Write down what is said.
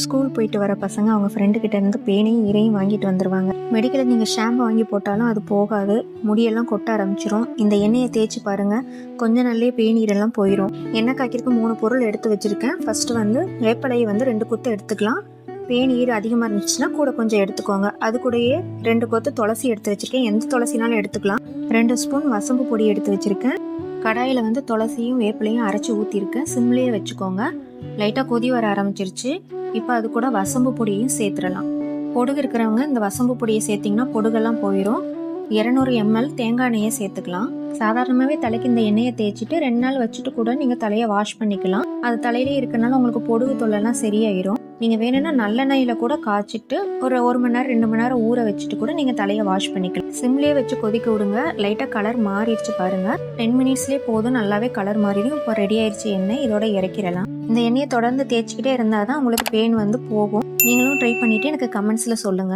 School போயிட்டு வர பசங்க அவங்க ஃப்ரெண்டு கிட்ட இருந்து பேனையும் இரையும் வாங்கிட்டு வந்துருவாங்க. மெடிக்கலில் நீங்கள் ஷாம்பு வாங்கி போட்டாலும் அது போகாது, முடியெல்லாம் கொட்ட ஆரம்பிச்சிரும். இந்த எண்ணெயை தேய்ச்சி பாருங்கள், கொஞ்ச நாள்லேயே பேனீரெல்லாம் போயிடும். எண்ணெய் காய்க்கிறதுக்கு 3 பொருள் எடுத்து வச்சுருக்கேன். ஃபஸ்ட்டு வந்து வேப்பலையை வந்து 2 கொத்து எடுத்துக்கலாம். பேனீர் அதிகமாக இருந்துச்சுன்னா கூட கொஞ்சம் எடுத்துக்கோங்க. அது கூடயே 2 கொத்து துளசி எடுத்து வச்சுருக்கேன். எந்த துளசினாலும் எடுத்துக்கலாம். 2 ஸ்பூன் வசம்பு பொடி எடுத்து வச்சுருக்கேன். கடாயில் வந்து துளசியும் வேப்பிலையும் அரைச்சி ஊற்றிருக்கேன். சிம்லேயே வச்சுக்கோங்க. லைட்டாக கொதி வர ஆரம்பிச்சிருச்சு. இப்போ அது கூட வசம்பு பொடியும் சேர்த்துடலாம். பொடுகு இருக்கிறவங்க இந்த வசம்பு பொடியை சேர்த்திங்கன்னா பொடுகெல்லாம் போயிடும். 200 ml தேங்காய் எண்ணெயை சேர்த்துக்கலாம். சாதாரணமாகவே தலைக்கு இந்த எண்ணெயை தேய்ச்சிட்டு 2 நாள் வச்சுட்டு கூட நீங்கள் தலையை வாஷ் பண்ணிக்கலாம். அது தலையிலே இருக்கிறனால உங்களுக்கு பொடுகு தொல்லைலாம் சரியாயிரும். நீங்கள் வேணும்னா நல்லெண்ணெயில் கூட காய்ச்சிட்டு ஒரு 1 மணி நேரம் 2 மணி நேரம் ஊற வச்சுட்டு கூட நீங்கள் தலையை வாஷ் பண்ணிக்கலாம். சிம்லேயே வச்சு கொதிக்க விடுங்க. லைட்டாக கலர் மாறிடுச்சு பாருங்கள். 10 மினிட்ஸ்லேயே போதும், நல்லாவே கலர் மாறிடும். இப்போ ரெடி ஆயிடுச்சு எண்ணெய். இதோட இறக்கிடலாம். இந்த எண்ணெயை தொடர்ந்து தேய்ச்சிக்கிட்டே இருந்தால் தான் உங்களுக்கு பெயின் வந்து போகும். நீங்களும் ட்ரை பண்ணிவிட்டு எனக்கு கமெண்ட்ஸில் சொல்லுங்கள்.